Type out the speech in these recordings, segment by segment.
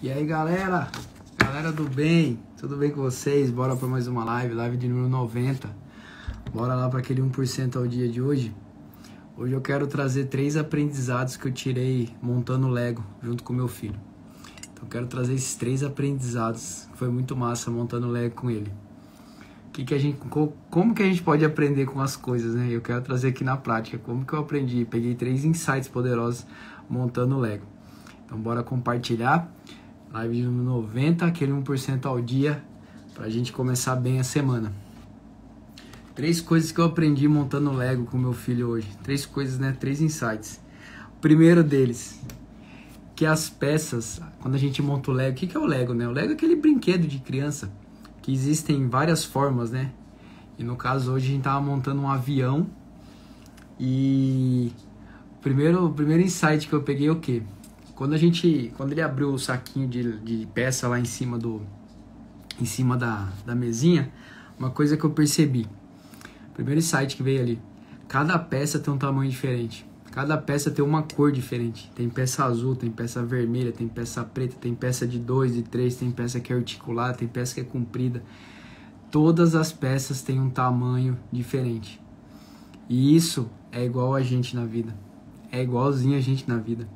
E aí, galera do bem, tudo bem com vocês? Bora para mais uma live de número 90. Bora lá para aquele 1% ao dia de hoje. Hoje eu quero trazer 3 aprendizados que eu tirei montando Lego junto com meu filho. Então eu quero trazer esses 3 aprendizados, que foi muito massa montando Lego com ele. Como que a gente pode aprender com as coisas, né? Eu quero trazer aqui na prática, como que eu aprendi. Peguei 3 insights poderosos montando Lego. Então bora compartilhar. Live de número 90, aquele 1% ao dia, pra gente começar bem a semana. 3 coisas que eu aprendi montando Lego com meu filho hoje. 3 coisas, né? 3 insights. O primeiro deles, que as peças, quando a gente monta o Lego, o que é o Lego, né? O Lego é aquele brinquedo de criança, que existem várias formas, né? E no caso hoje a gente tava montando um avião. E o primeiro insight que eu peguei é o quê? Quando ele abriu o saquinho de peça lá em cima da mesinha, uma coisa que eu percebi. Primeiro insight que veio ali. Cada peça tem um tamanho diferente. Cada peça tem uma cor diferente. Tem peça azul, tem peça vermelha, tem peça preta, tem peça de 2, de 3, tem peça que é articulada, tem peça que é comprida. Todas as peças têm um tamanho diferente. E isso é igual a gente na vida. É igualzinho a gente na vida.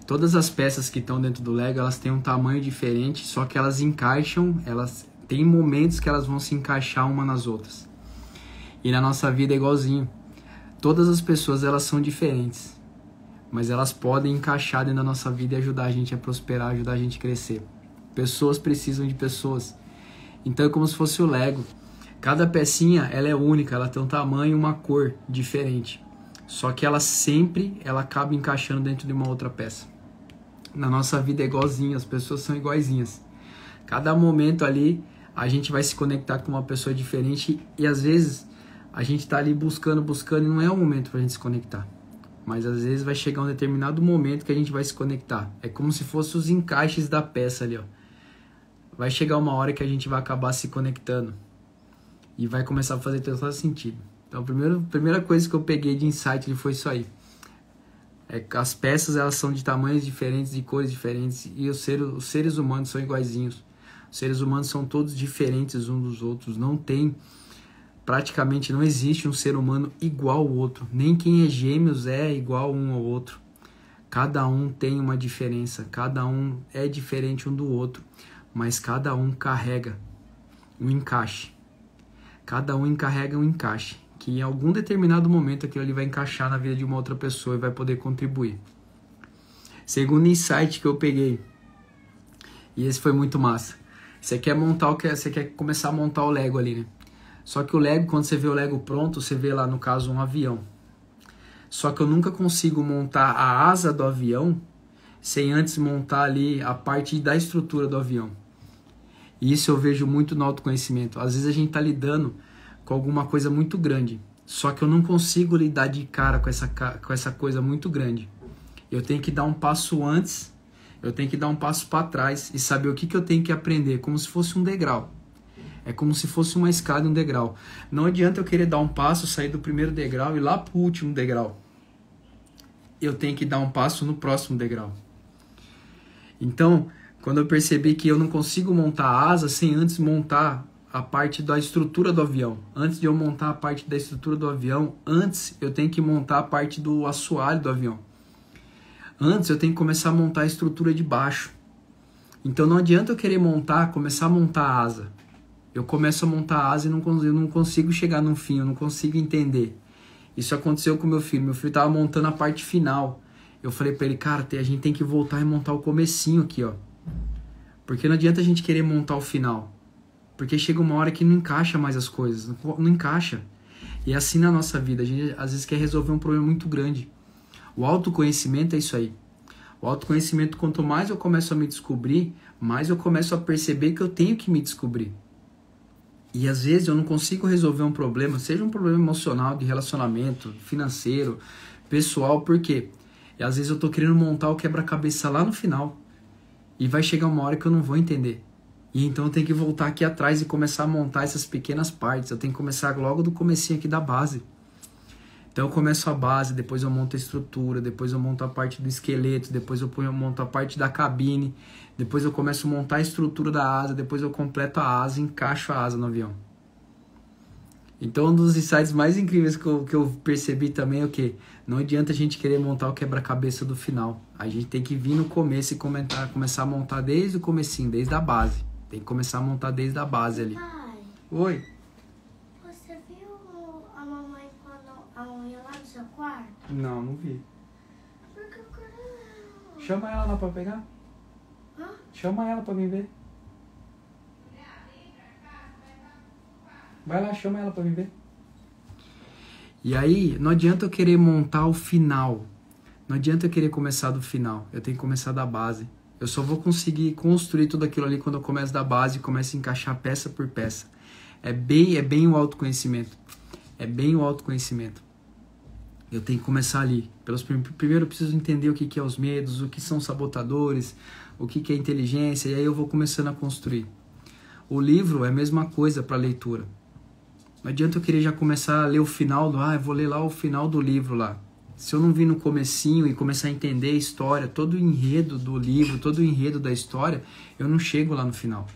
Todas as peças que estão dentro do Lego, elas têm um tamanho diferente, só que elas encaixam, elas têm momentos que elas vão se encaixar uma nas outras. E na nossa vida é igualzinho. Todas as pessoas, elas são diferentes, mas elas podem encaixar dentro da nossa vida e ajudar a gente a prosperar, ajudar a gente a crescer. Pessoas precisam de pessoas. Então é como se fosse o Lego. Cada pecinha, ela é única, ela tem um tamanho e uma cor diferente. Só que ela acaba encaixando dentro de uma outra peça. Na nossa vida é igualzinho, as pessoas são iguaizinhas. Cada momento ali, a gente vai se conectar com uma pessoa diferente e às vezes a gente tá ali buscando e não é o momento pra gente se conectar. Mas às vezes vai chegar um determinado momento que a gente vai se conectar. É como se fossem os encaixes da peça ali, ó. Vai chegar uma hora que a gente vai acabar se conectando e vai começar a fazer todo sentido. Então a primeira coisa que eu peguei de insight foi isso aí. As peças, elas são de tamanhos diferentes, de cores diferentes, e os seres humanos são iguaizinhos. Os seres humanos são todos diferentes uns dos outros. Praticamente não existe um ser humano igual ao outro. Nem quem é gêmeos é igual um ao outro. Cada um tem uma diferença, cada um é diferente um do outro, mas cada um carrega um encaixe. Cada um carrega um encaixe, que em algum determinado momento aquilo ali vai encaixar na vida de uma outra pessoa e vai poder contribuir. Segundo insight que eu peguei, e esse foi muito massa. Você quer começar a montar o Lego ali, né? Só que o Lego, quando você vê o Lego pronto, você vê lá no caso um avião. Só que eu nunca consigo montar a asa do avião sem antes montar ali a parte da estrutura do avião. E isso eu vejo muito no autoconhecimento. Às vezes a gente tá lidando com alguma coisa muito grande, só que eu não consigo lidar de cara com essa coisa muito grande. Eu tenho que dar um passo antes, eu tenho que dar um passo para trás e saber o que eu tenho que aprender, como se fosse um degrau. É como se fosse uma escada e um degrau. Não adianta eu querer dar um passo, sair do primeiro degrau e ir lá pro último degrau. Eu tenho que dar um passo no próximo degrau. Então, quando eu percebi que eu não consigo montar a asa sem antes montar a parte da estrutura do avião. Antes de eu montar a parte da estrutura do avião, antes eu tenho que montar a parte do assoalho do avião. Antes eu tenho que começar a montar a estrutura de baixo. Então não adianta eu querer começar a montar a asa. Eu começo a montar a asa e eu não consigo chegar no fim, eu não consigo entender. Isso aconteceu com meu filho. Meu filho estava montando a parte final. Eu falei para ele, cara, a gente tem que voltar e montar o comecinho aqui, ó. Porque não adianta a gente querer montar o final. Porque chega uma hora que não encaixa mais as coisas, não encaixa. E é assim na nossa vida, a gente às vezes quer resolver um problema muito grande. O autoconhecimento é isso aí. O autoconhecimento, quanto mais eu começo a me descobrir, mais eu começo a perceber que eu tenho que me descobrir. E às vezes eu não consigo resolver um problema, seja um problema emocional, de relacionamento, financeiro, pessoal, por quê? E às vezes eu tô querendo montar o quebra-cabeça lá no final. E vai chegar uma hora que eu não vou entender. E então eu tenho que voltar aqui atrás e começar a montar essas pequenas partes. Eu tenho que começar logo do comecinho aqui da base. Então eu começo a base, depois eu monto a estrutura, depois eu monto a parte do esqueleto, depois eu monto a parte da cabine, depois eu começo a montar a estrutura da asa, depois eu completo a asa e encaixo a asa no avião. Então um dos insights mais incríveis que eu percebi também é o que? Não adianta a gente querer montar o quebra-cabeça do final. A gente tem que vir no começo e começar a montar desde o comecinho, desde a base. Tem que começar a montar desde a base ali. Pai, Oi? você viu a mamãe quando ela ia lá no seu quarto? Não, não vi. Porque eu quero ela. Chama ela lá pra pegar. Hã? Chama ela pra mim ver. Vai lá, chama ela pra mim ver. E aí, não adianta eu querer montar o final. Não adianta eu querer começar do final. Eu tenho que começar da base. Eu só vou conseguir construir tudo aquilo ali quando eu começo da base e começo a encaixar peça por peça. É bem o autoconhecimento. É bem o autoconhecimento. Eu tenho que começar ali. Primeiro eu preciso entender o que é os medos, o que são sabotadores, o que é inteligência, e aí eu vou começando a construir. O livro é a mesma coisa para leitura. Não adianta eu querer já começar a ler o final eu vou ler lá o final do livro lá. Se eu não vir no comecinho e começar a entender a história, todo o enredo do livro, todo o enredo da história, eu não chego lá no final.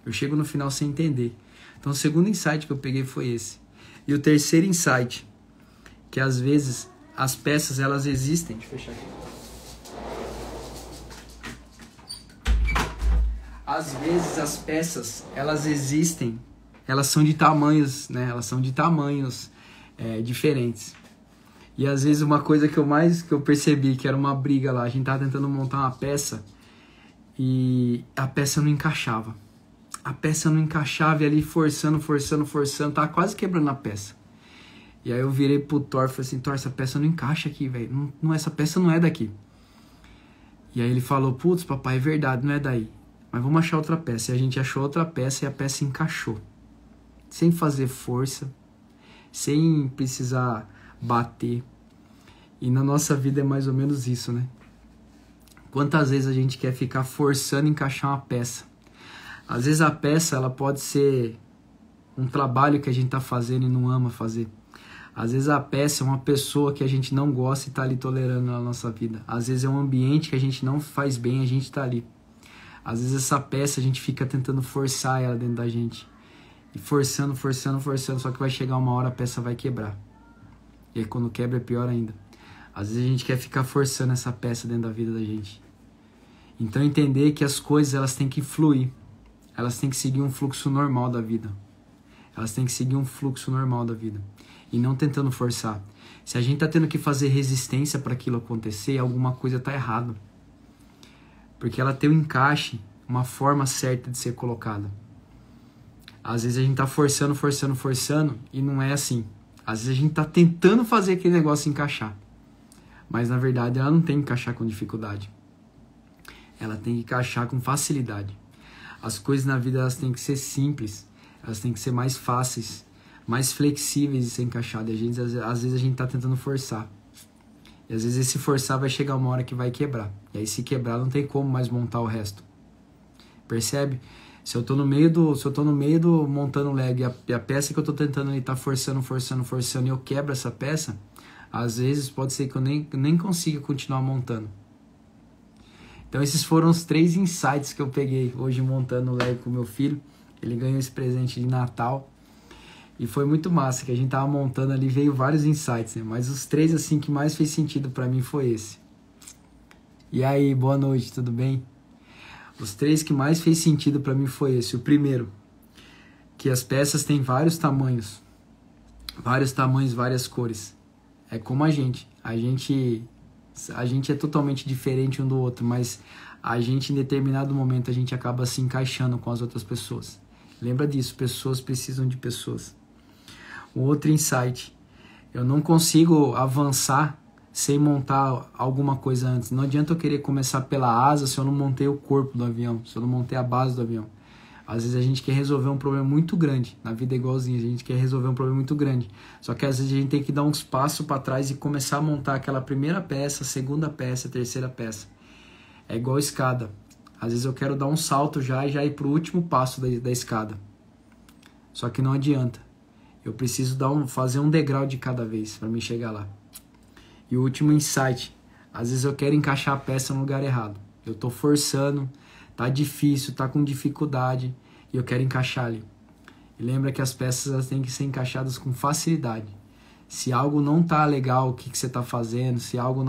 Eu chego no final sem entender. Então o segundo insight que eu peguei foi esse. E o terceiro insight, que às vezes as peças elas existem. Deixa eu fechar aqui. Às vezes as peças elas existem, elas são de tamanhos, né? Elas são de tamanhos diferentes. E às vezes uma coisa que eu percebi, que era uma briga lá, a gente tava tentando montar uma peça e a peça não encaixava. A peça não encaixava e ali forçando, tava quase quebrando a peça. E aí eu virei pro Thor e falei assim, Thor, essa peça não encaixa aqui, velho. Não, essa peça não é daqui. E aí ele falou, putz, papai, é verdade, não é daí. Mas vamos achar outra peça. E a gente achou outra peça e a peça encaixou. Sem fazer força, sem precisar bater. E na nossa vida é mais ou menos isso, né? Quantas vezes a gente quer ficar forçando encaixar uma peça? Às vezes a peça ela pode ser um trabalho que a gente está fazendo e não ama fazer. Às vezes a peça é uma pessoa que a gente não gosta e está ali tolerando na nossa vida. Às vezes é um ambiente que a gente não faz bem e a gente está ali. Às vezes essa peça a gente fica tentando forçar ela dentro da gente. E forçando, só que vai chegar uma hora a peça vai quebrar. E aí quando quebra é pior ainda. Às vezes a gente quer ficar forçando essa peça dentro da vida da gente. Então entender que as coisas elas têm que fluir. Elas têm que seguir um fluxo normal da vida. Elas têm que seguir um fluxo normal da vida. E não tentando forçar. Se a gente tá tendo que fazer resistência para aquilo acontecer, alguma coisa tá errada. Porque ela tem um encaixe, uma forma certa de ser colocada. Às vezes a gente tá forçando e não é assim. Às vezes a gente tá tentando fazer aquele negócio encaixar. Mas na verdade ela não tem que encaixar com dificuldade. Ela tem que encaixar com facilidade. As coisas na vida elas têm que ser simples. Elas têm que ser mais fáceis, mais flexíveis de ser encaixadas. Às vezes a gente tá tentando forçar. E às vezes esse forçar vai chegar uma hora que vai quebrar. E aí se quebrar não tem como mais montar o resto. Percebe? Se eu tô no meio do montando o Lego e a peça que eu tô tentando ali tá forçando e eu quebro essa peça, às vezes pode ser que eu nem consiga continuar montando. Então esses foram os 3 insights que eu peguei hoje montando o Lego com meu filho. Ele ganhou esse presente de Natal. E foi muito massa, que a gente tava montando ali, veio vários insights, né? Mas os 3 assim que mais fez sentido pra mim foi esse. E aí, boa noite, tudo bem? Os 3 que mais fez sentido pra mim foi esse. O primeiro, que as peças têm vários tamanhos, várias cores. É como a gente é totalmente diferente um do outro, mas a gente em determinado momento a gente acaba se encaixando com as outras pessoas. Lembra disso, pessoas precisam de pessoas. Um outro insight, eu não consigo avançar sem montar alguma coisa antes. Não adianta eu querer começar pela asa se eu não montei o corpo do avião, se eu não montei a base do avião. Às vezes a gente quer resolver um problema muito grande, na vida é igualzinho, a gente quer resolver um problema muito grande. Só que às vezes a gente tem que dar uns passos para trás e começar a montar aquela primeira peça, segunda peça, terceira peça. É igual escada. Às vezes eu quero dar um salto já e já ir pro último passo da escada. Só que não adianta. Eu preciso fazer um degrau de cada vez para mim chegar lá. E o último insight. Às vezes eu quero encaixar a peça no lugar errado. Eu tô forçando, tá difícil, tá com dificuldade e eu quero encaixar ali. E lembra que as peças elas têm que ser encaixadas com facilidade. Se algo não tá legal, o que você tá fazendo, se algo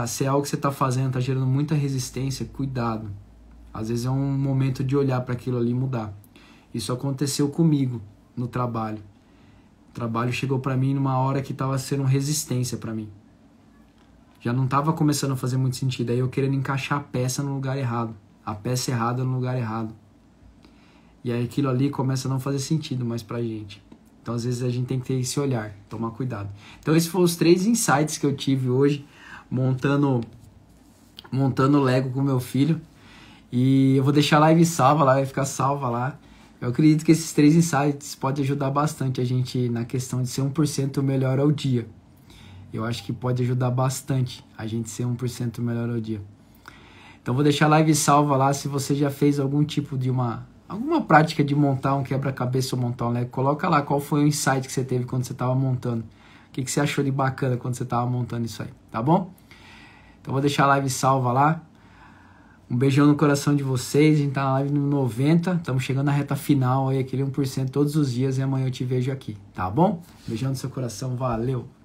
se algo que você tá fazendo tá gerando muita resistência, cuidado. Às vezes é um momento de olhar para aquilo ali e mudar. Isso aconteceu comigo no trabalho. O trabalho chegou para mim numa hora que estava sendo resistência para mim. Já não estava começando a fazer muito sentido. Aí eu querendo encaixar a peça no lugar errado. A peça errada no lugar errado. E aí aquilo ali começa a não fazer sentido mais pra gente. Então às vezes a gente tem que ter esse olhar, tomar cuidado. Então esses foram os 3 insights que eu tive hoje, montando Lego com meu filho. E eu vou deixar a live salva lá, vai ficar salva lá. Eu acredito que esses 3 insights podem ajudar bastante a gente na questão de ser 1% melhor ao dia. Eu acho que pode ajudar bastante a gente ser 1% melhor ao dia. Então vou deixar a live salva lá. Se você já fez algum tipo de alguma prática de montar um quebra-cabeça ou montar um Lego, coloca lá qual foi o insight que você teve quando você estava montando. O que você achou de bacana quando você estava montando isso aí, tá bom? Então vou deixar a live salva lá. Um beijão no coração de vocês. A gente tá na live no 90. Estamos chegando na reta final aí, aquele 1% todos os dias. E amanhã eu te vejo aqui, tá bom? Beijão no seu coração. Valeu!